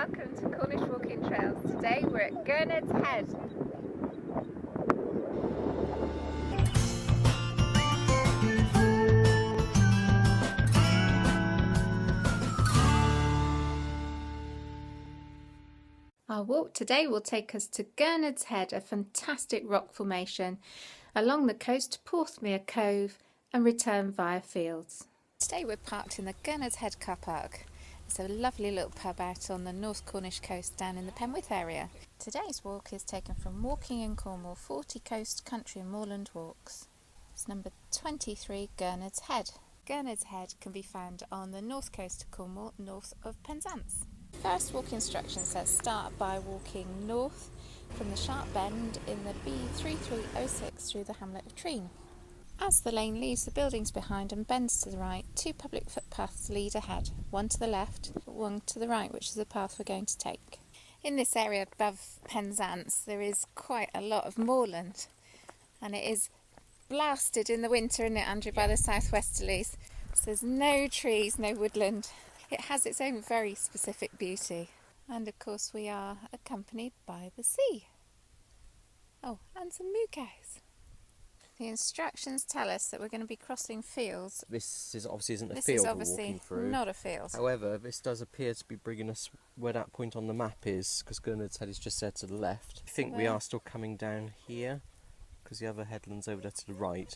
welcome to Cornish Walking Trails. Today we're at Gurnard's Head. Our walk today will take us to Gurnard's Head, a fantastic rock formation along the coast to Porthmere Cove and return via fields. Today we're parked in the Gurnard's Head car park. It's a lovely little pub out on the North Cornish coast down in the Penwith area. Today's walk is taken from Walking in Cornwall 40 Coast Country and Moorland Walks. It's number 23, Gurnard's Head. Gurnard's Head can be found on the North Coast of Cornwall, north of Penzance. First walk instruction says start by walking north from the sharp bend in the B3306 through the hamlet of Treen. As the lane leaves the buildings behind and bends to the right, two public footpaths lead ahead, one to the left, one to the right, which is the path we're going to take. In this area above Penzance there is quite a lot of moorland, and it is blasted in the winter, isn't it, Andrew, by the southwesterlies. So there's no trees, no woodland. It has its own very specific beauty. And of course we are accompanied by the sea. Oh, and some moo cows. The instructions tell us that we're going to be crossing fields. This obviously isn't a field we're walking through. Not a field. However, this does appear to be bringing us where that point on the map is, because Gurnard's Head is just there to the left. I think we are still coming down here, because the other headland's over there to the right.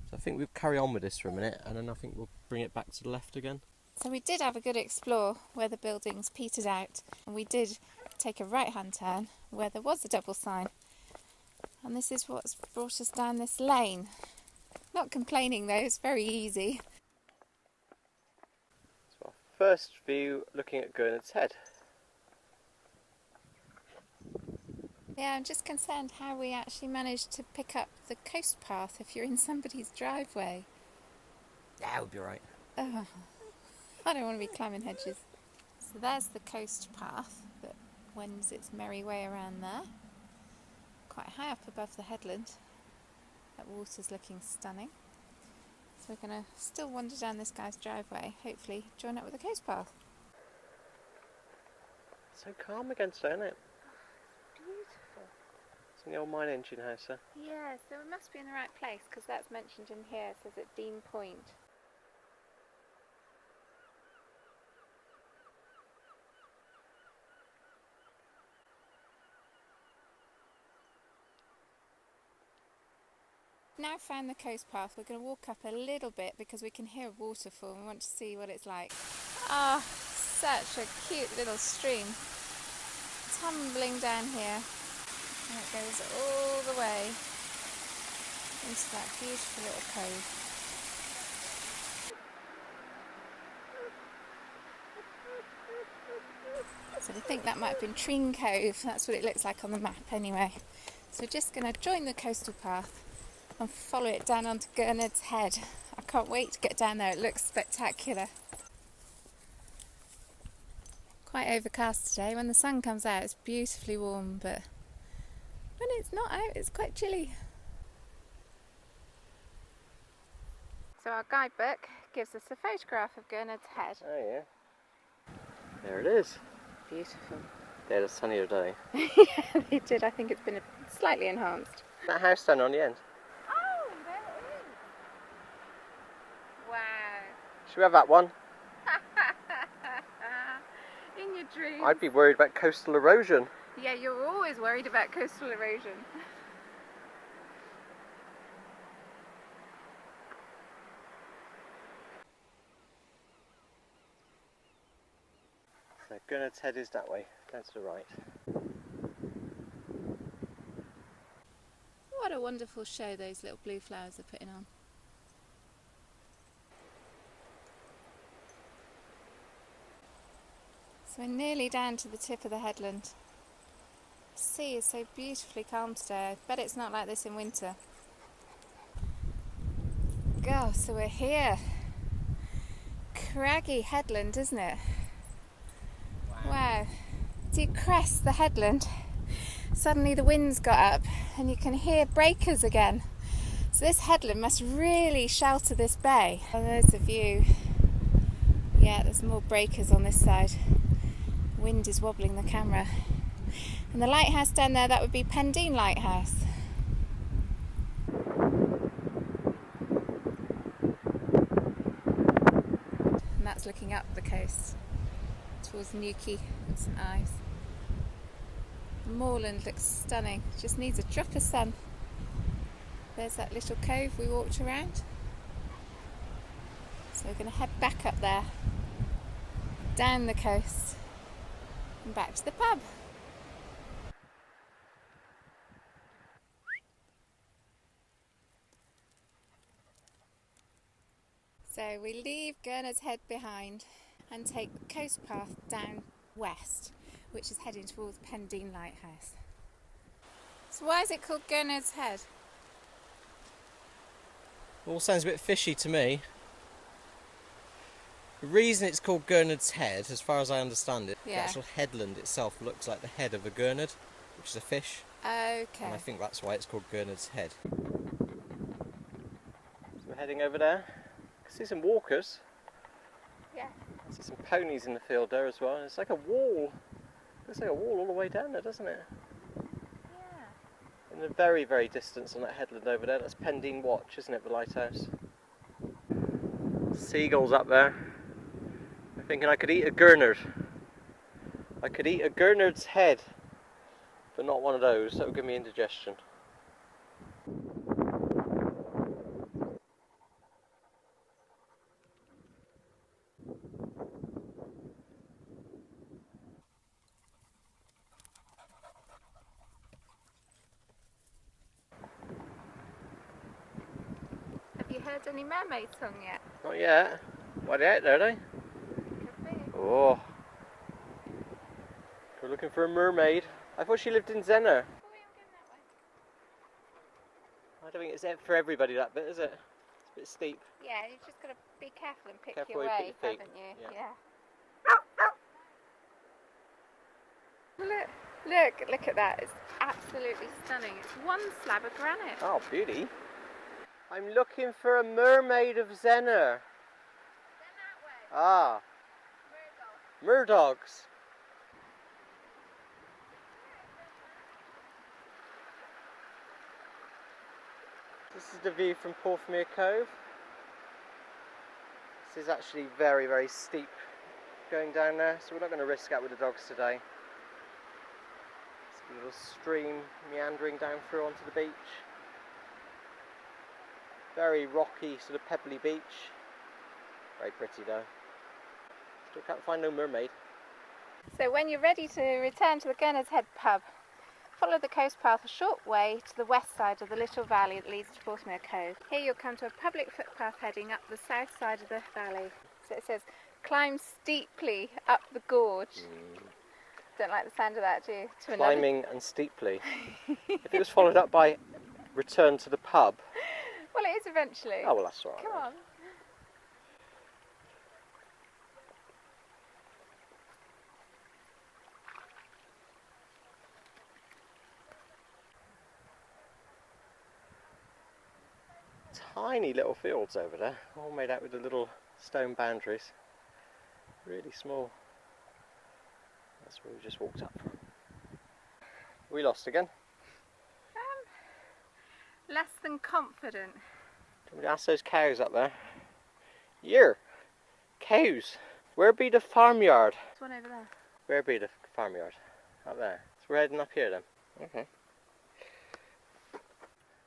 So I think we'll carry on with this for a minute, and then I think we'll bring it back to the left again. So we did have a good explore where the buildings petered out, and we did take a right-hand turn where there was a double sign. And this is what's brought us down this lane. Not complaining though, it's very easy. So our first view looking at Gurnard's Head. Yeah, I'm just concerned how we actually managed to pick up the coast path if you're in somebody's driveway. Yeah, we'll be right. Oh, I don't want to be climbing hedges. So there's the coast path that wends its merry way around there. Quite high up above the headland. That water's looking stunning. So we're going to still wander down this guy's driveway, hopefully join up with the coast path. So calm again today, isn't it? Beautiful. It's in the old mine engine house there. Yeah, so we must be in the right place because that's mentioned in here. It says at Dean Point. Now found the coast path. We're going to walk up a little bit because we can hear a waterfall and we want to see what it's like. Ah, such a cute little stream tumbling down here, and it goes all the way into that beautiful little cove. So I think that might have been Treen Cove. That's what it looks like on the map anyway. So we're just going to join the coastal path and follow it down onto Gurnard's Head. I can't wait to get down there, it looks spectacular. Quite overcast today. When the sun comes out it's beautifully warm, but when it's not out it's quite chilly. So our guidebook gives us a photograph of Gurnard's Head. Oh yeah. There it is. Beautiful. They had a sunnier day. Yeah, they did. I think it's been slightly enhanced. That house down on the end. Should we have that one? In your dreams. I'd be worried about coastal erosion. Yeah, you're always worried about coastal erosion. So Gurnard's Head is that way, down to the right. What a wonderful show those little blue flowers are putting on. So we're nearly down to the tip of the headland. The sea is so beautifully calm today. I bet it's not like this in winter. Gosh, so we're here. Craggy headland, isn't it? Wow. As you crest the headland, suddenly the wind's got up and you can hear breakers again. So this headland must really shelter this bay. Oh, there's the view. Yeah, there's more breakers on this side. Wind is wobbling the camera. And the lighthouse down there, that would be Penzance Lighthouse. And that's looking up the coast towards Newquay and St Ives. The moorland looks stunning, just needs a drop of sun. There's that little cove we walked around. So we're going to head back up there, down the coast and back to the pub. So we leave Gurnard's Head behind and take the coast path down west, which is heading towards Penzance Lighthouse. So why is it called Gurnard's Head? All sounds a bit fishy to me. The reason it's called Gurnard's Head, as far as I understand it, the actual headland itself looks like the head of a gurnard, which is a fish. Okay. And I think that's why it's called Gurnard's Head. So we're heading over there. I can see some walkers. Yeah. I see some ponies in the field there as well. It's like a wall. Looks like a wall all the way down there, doesn't it? In the very, very distance on that headland over there, that's Penzance Watch, isn't it, the lighthouse? Seagulls up there. I'm thinking I could eat a Gurnard. I could eat a Gurnard's head, but not one of those. That would give me indigestion. Have you heard any mermaid song yet? Not yet. Why are they out there, are they? Could be. Oh. We're looking for a mermaid. I thought she lived in Zenner. I don't think it's for everybody, that bit, is it? It's a bit steep. Yeah, you've just got to be careful and pick Careful your where you way, put your feet. haven't you? Yeah. Look at that. It's absolutely stunning. It's one slab of granite. Oh, beauty. I'm looking for a mermaid of Zenner. Then that way. Ah. Murdogs. This is the view from Porthmere Cove. This is actually very, very steep going down there, so we're not going to risk out with the dogs today. It's a little stream meandering down through onto the beach. Very rocky, sort of pebbly beach. Very pretty though. Still can't find no mermaid. So when you're ready to return to the Gurnard's Head pub, follow the coast path a short way to the west side of the little valley that leads to Porthmere Cove. Here you'll come to a public footpath heading up the south side of the valley. So it says, climb steeply up the gorge. Don't like the sound of that, do you? Climbing and steeply. If it was followed up by return to the pub. Well, it is eventually. Oh, well, that's all right. Come on. Tiny little fields over there, all made out with the little stone boundaries. Really small. That's where we just walked up from. We lost again. Less than confident. Can we ask those cows up there? Here! Cows! Where be the farmyard? There's one over there. Where be the farmyard? Up there. So we're heading up here then. Okay.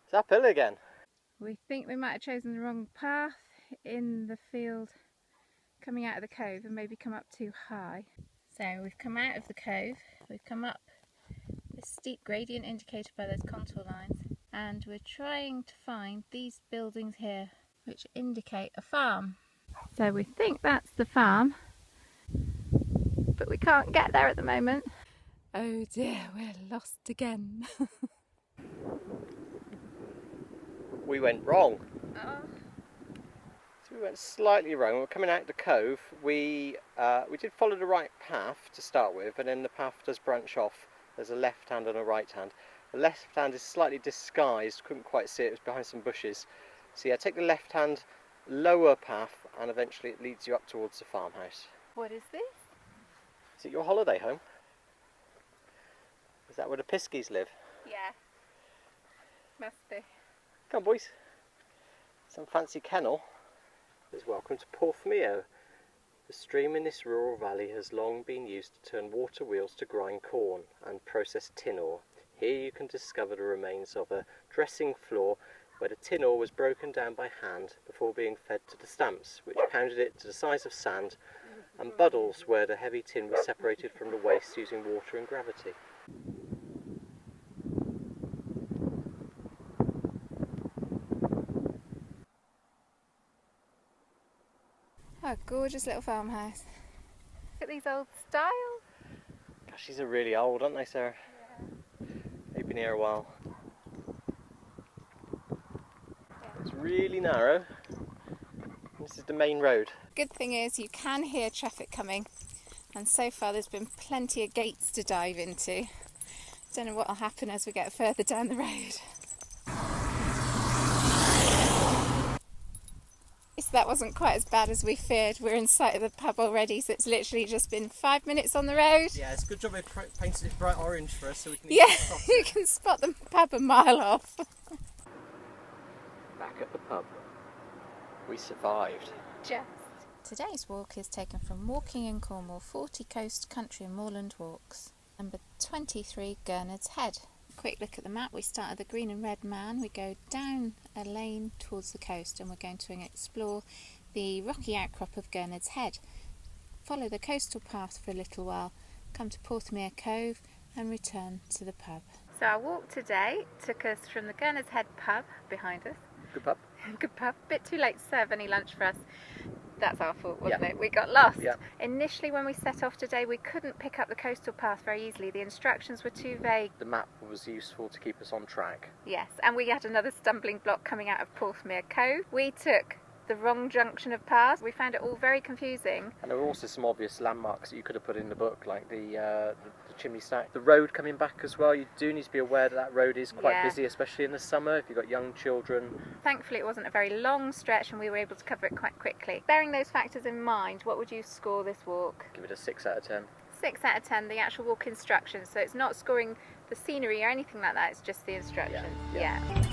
It's uphill again. We think we might have chosen the wrong path in the field coming out of the cove and maybe come up too high. So we've come out of the cove, we've come up this steep gradient indicated by those contour lines, and we're trying to find these buildings here which indicate a farm. So we think that's the farm, but we can't get there at the moment. Oh dear, we're lost again. We went wrong. Oh. So we went slightly wrong. We're coming out of the cove. We did follow the right path to start with, and then the path does branch off. There's a left hand and a right hand. The left hand is slightly disguised, couldn't quite see it, it was behind some bushes. So yeah, take the left hand lower path and eventually it leads you up towards the farmhouse. What is this? Is it your holiday home? Is that where the Piskies live? Yeah. Must be. Come on, boys. Some fancy kennel. Welcome to Porthmeor. The stream in this rural valley has long been used to turn water wheels to grind corn and process tin ore. Here you can discover the remains of a dressing floor where the tin ore was broken down by hand before being fed to the stamps, which pounded it to the size of sand, and buddles where the heavy tin was separated from the waste using water and gravity. Oh, gorgeous little farmhouse. Look at these old styles. Gosh, these are really old, aren't they, Sarah? Yeah. They've been here a while. It's really narrow. This is the main road. Good thing is you can hear traffic coming, and so far there's been plenty of gates to dive into. Don't know what will happen as we get further down the road. So that wasn't quite as bad as we feared. We're in sight of the pub already, so it's literally just been 5 minutes on the road. Yeah, it's a good job they painted it bright orange for us so we can you can spot the pub a mile off. Back at the pub. We survived. Just. Today's walk is taken from Walking in Cornwall, 40 Coast Country and Moorland Walks, number 23, Gurnard's Head. Quick look at the map. We start at the green and red man, we go down a lane towards the coast, and we're going to explore the rocky outcrop of Gurnard's Head. Follow the coastal path for a little while, come to Porthmeor Cove and return to the pub. So our walk today took us from the Gurnard's Head pub behind us. Good pub. Good pub. Bit too late to serve any lunch for us. That's our fault, wasn't it? We got lost. Yeah. Initially when we set off today we couldn't pick up the coastal path very easily. The instructions were too vague. The map was useful to keep us on track. Yes, and we had another stumbling block coming out of Porthmeor Cove. We took the wrong junction of paths. We found it all very confusing. And there were also some obvious landmarks that you could have put in the book, like the chimney stack. The road coming back as well, you do need to be aware that that road is quite busy, especially in the summer if you've got young children. Thankfully it wasn't a very long stretch and we were able to cover it quite quickly. Bearing those factors in mind, what would you score this walk? Give it a 6 out of 10. 6 out of 10, the actual walk instructions, so it's not scoring the scenery or anything like that, it's just the instructions. Yeah.